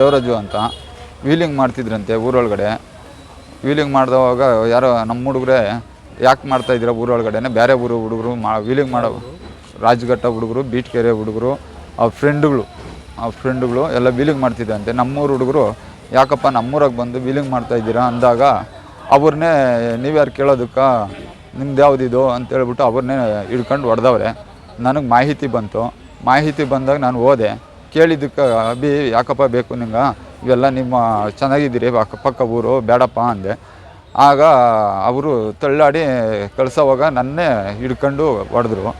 ದೇವರಾಜು ಅಂತ wheeling ಮಾಡ್ತಿದ್ರಂತೆ ಊರೊಳಗಡೆ. Wheeling ಮಾಡಿದವಾಗ ಯಾರೋ ನಮ್ಮ ಹುಡುಗರೇ ಯಾಕೆ ಮಾಡ್ತಾಯಿದ್ದೀರ ಊರೊಳಗಡೆ, ಬೇರೆ ಊರು ಹುಡುಗರು ವೀಲಿಂಗ್ ಮಾಡೋ ರಾಜಘಟ್ಟ ಹುಡುಗರು, ಬೀಟ್ಕೆರೆ ಹುಡುಗರು, ಆ ಫ್ರೆಂಡುಗಳು ಎಲ್ಲ ವೀಲಿಂಗ್ ಮಾಡ್ತಿದ್ದಂತೆ. ನಮ್ಮೂರು ಹುಡುಗರು ಯಾಕಪ್ಪ ನಮ್ಮೂರಾಗೆ ಬಂದು ವೀಲಿಂಗ್ ಮಾಡ್ತಾಯಿದ್ದೀರಾ ಅಂದಾಗ ಅವ್ರನ್ನೇ ನೀವ್ಯಾರು ಕೇಳೋದಕ್ಕೆ, ನಿಮ್ದು ಯಾವುದಿದು ಅಂತೇಳ್ಬಿಟ್ಟು ಅವ್ರನ್ನೇ ಹಿಡ್ಕೊಂಡು ಹೊಡೆದವ್ರೆ. ನನಗೆ ಮಾಹಿತಿ ಬಂದಾಗ ನಾನು ಹೋದೆ. ಕೇಳಿದ್ದಕ್ಕೆ ಅಭಿ ಯಾಕಪ್ಪ ಬೇಕು ನಿಂಗೆ, ಇವೆಲ್ಲ ನಿಮ್ಮ ಚೆನ್ನಾಗಿದ್ದೀರಿ ಅಕ್ಕಪಕ್ಕ ಊರು, ಬೇಡಪ್ಪ ಅಂದೆ. ಆಗ ಅವರು ತಳ್ಳಾಡಿ ಕಳ್ಸೋವಾಗ ನನ್ನೇ ಹಿಡ್ಕೊಂಡು ಹೊಡೆದ್ರು.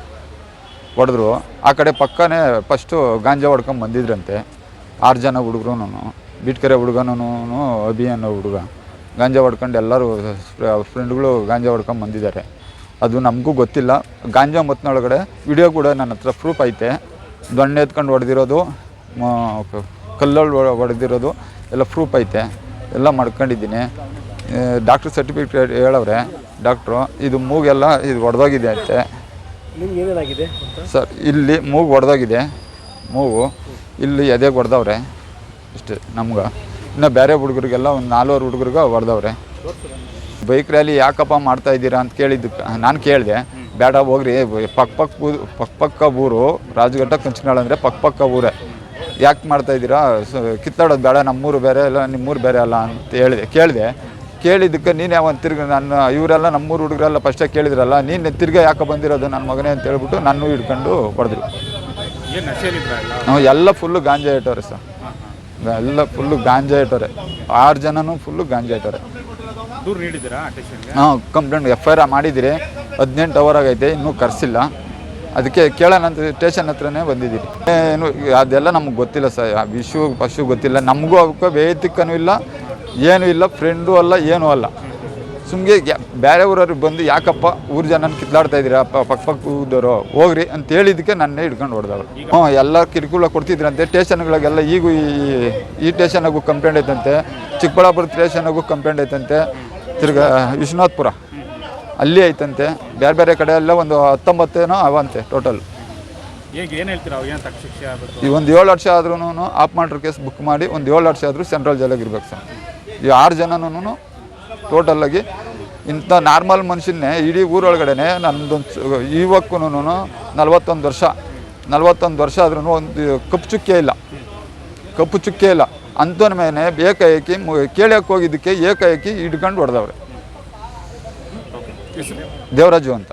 ಆ ಕಡೆ ಪಕ್ಕನೇ ಫಸ್ಟು ಗಾಂಜಾ ಹೊಡ್ಕೊಂಡು ಬಂದಿದ್ರಂತೆ 6 ಜನ ಹುಡುಗರು, ಬೀಟ್ಕೆರೆ ಹುಡುಗನೂ ಅಭಿ ಅನ್ನೋ ಹುಡುಗ ಗಾಂಜಾ ಹೊಡ್ಕೊಂಡು ಎಲ್ಲರೂ ಫ್ರೆಂಡ್ಗಳು ಗಾಂಜಾ ಹೊಡ್ಕೊಂಡು ಬಂದಿದ್ದಾರೆ. ಅದು ನಮಗೂ ಗೊತ್ತಿಲ್ಲ. ಗಾಂಜಾ ಮತ್ತಿನೊಳಗಡೆ ವಿಡಿಯೋ ಕೂಡ ನನ್ನ ಹತ್ರ ಪ್ರೂಫ್ ಐತೆ. ದೊಣ್ಣೆ ಎತ್ಕೊಂಡು ಹೊಡೆದಿರೋದು, ಕಲ್ಲಲ್ಲಿ ಹೊಡೆದಿರೋದು ಎಲ್ಲ ಪ್ರೂಫ್ ಐತೆ. ಎಲ್ಲ ಮಾಡ್ಕೊಂಡಿದ್ದೀನಿ. ಡಾಕ್ಟ್ರ್ ಸರ್ಟಿಫಿಕೇಟ್ ಹೇಳವ್ರೆ ಡಾಕ್ಟ್ರು. ಇದು ಮೂಗೆಲ್ಲ ಇದು ಹೊಡೆದೋಗಿದೆ ಅಂತೆ ಸರ್. ಇಲ್ಲಿ ಮೂಗು ಹೊಡೆದೋಗಿದೆ, ಮೂಗು ಇಲ್ಲಿ ಎದೆಗೆ ಹೊಡೆದವ್ರೆ ಇಷ್ಟೇ ನಮ್ಗೆ. ಇನ್ನು ಬೇರೆ ಹುಡುಗರಿಗೆಲ್ಲ ಒಂದು 4 ಹುಡುಗರಿಗೆ ಹೊಡೆದವ್ರೆ. ಬೈಕ್ ರ್ಯಾಲಿ ಯಾಕಪ್ಪ ಮಾಡ್ತಾಯಿದ್ದೀರಾ ಅಂತ ಕೇಳಿದ್ದಕ್ಕೆ ನಾನು ಕೇಳಿದೆ, ಬೇಡ ಹೋಗ್ರಿ, ಪಕ್ಕ ಊರು ರಾಜಘಟ್ಟ ಕಂಚಿನಾಳ ಅಂದರೆ ಪಕ್ಕ ಊರೇ, ಯಾಕೆ ಮಾಡ್ತಾಯಿದ್ದೀರಾ, ಕಿತ್ತಾಡೋದು ಬೇಡ, ನಮ್ಮೂರು ಬೇರೆ ಅಲ್ಲ ನಿಮ್ಮೂರು ಬೇರೆ ಅಲ್ಲ ಅಂತ ಕೇಳಿದ್ದಕ್ಕೆ ನೀನು ಯಾವ ತಿರ್ಗಿ ನಾನು ಇವರೆಲ್ಲ ನಮ್ಮೂರು ಹುಡುಗರೆಲ್ಲ ಫಸ್ಟೇ ಕೇಳಿದ್ರಲ್ಲ, ನೀನು ತಿರ್ಗಿ ಯಾಕೆ ಬಂದಿರೋದು ನನ್ನ ಮಗನೇ ಅಂತ ಹೇಳ್ಬಿಟ್ಟು ನಾನು ಹಿಡ್ಕೊಂಡು ಹೊಡೆದ್ರು. ಎಲ್ಲ ಫುಲ್ಲು ಗಾಂಜಾ ಇಟ್ಟವ್ರೆ ಸರ್, ಎಲ್ಲ ಫುಲ್ಲು ಗಾಂಜಾ ಇಟ್ಟವ್ರೆ. 6 ಜನನೂ ಫುಲ್ಲು ಗಾಂಜಾ ಇಟ್ಟವ್ರೆ. ಕಂಪ್ಲೇಂಟ್ FIR ಮಾಡಿದ್ದೀರಿ. 18 ಅವರ್ ಆಗೈತೆ, ಇನ್ನೂ ಕರೆಸಿಲ್ಲ. ಅದಕ್ಕೆ ಕೇಳೋಣ ಅಂತ ಸ್ಟೇಷನ್ ಹತ್ರನೇ ಬಂದಿದ್ದೀರಿ. ಏನು ಅದೆಲ್ಲ ನಮ್ಗೆ ಗೊತ್ತಿಲ್ಲ ಸರ್, ಪಶು ಗೊತ್ತಿಲ್ಲ ನಮಗೂ. ಅವಕ್ಕೆ ವೈಯಕ್ತಿಕನೂ ಇಲ್ಲ, ಏನೂ ಇಲ್ಲ, ಫ್ರೆಂಡು ಅಲ್ಲ, ಏನೂ ಅಲ್ಲ. ಸುಮ್ಮನೆ ಬೇರೆ ಊರವ್ರಿಗೆ ಬಂದು ಯಾಕಪ್ಪ ಊರು ಜನನ ಕಿತ್ಲಾಡ್ತಾಯಿದ್ದೀರಾ, ಪಕ್ಕ ಊದವರು ಹೋಗ್ರಿ ಅಂತ ಹೇಳಿದ್ದಕ್ಕೆ ನನ್ನೇ ಹಿಡ್ಕೊಂಡು ಹೊಡೆದವ್ರು. ಎಲ್ಲ ಕಿರುಕುಳ ಕೊಡ್ತಿದ್ರಂತೆ ಸ್ಟೇಷನ್ಗಳಿಗೆಲ್ಲ. ಈಗ ಈ ಸ್ಟೇಷನಾಗೂ ಕಂಪ್ಲೇಂಟ್ ಐತಂತೆ, ಚಿಕ್ಕಬಳ್ಳಾಪುರ ಸ್ಟೇಷನಾಗೂ ಕಂಪ್ಲೇಂಟ್ ಐತಂತೆ, ತಿರ್ಗಾ ವಿಶ್ವನಾಥ್ಪುರ ಅಲ್ಲಿ ಐತಂತೆ, ಬೇರೆ ಕಡೆ ಎಲ್ಲ ಒಂದು 19 ಅವಂತೆ ಟೋಟಲ್. ಈ ಒಂದು 7 ವರ್ಷ ಆದ್ರೂ ಆಫ್ ಮಾಡ್ರ್ ಕೇಸ್ ಬುಕ್ ಮಾಡಿ ಒಂದು 7 ವರ್ಷ ಆದರೂ ಸೆಂಟ್ರಲ್ ಜೈಲಾಗಿ ಇರ್ಬೇಕು ಸರ್. ಈ 6 ಜನನೂ ಟೋಟಲಾಗಿ ಇಂಥ ನಾರ್ಮಲ್ ಮನುಷ್ಯನ್ನೇ ಇಡೀ ಊರೊಳಗಡೆ ನನ್ನದೊಂದು ಇವಕ್ಕೂ 41 ವರ್ಷ ಆದ್ರೂ ಒಂದು ಕಪ್ಪು ಚುಕ್ಕೆ ಇಲ್ಲ ಅಂಥವ್ನ ಮೇಲೆ ಏಕಾಏಕಿ ಕೇಳಕ್ಕೆ ಹೋಗಿದ್ದಕ್ಕೆ ಏಕಾಏಕಿ ಹಿಡ್ಕೊಂಡು ಹೊಡೆದವ್ರೆ. ದೇವರಾಜು ಅಂತ.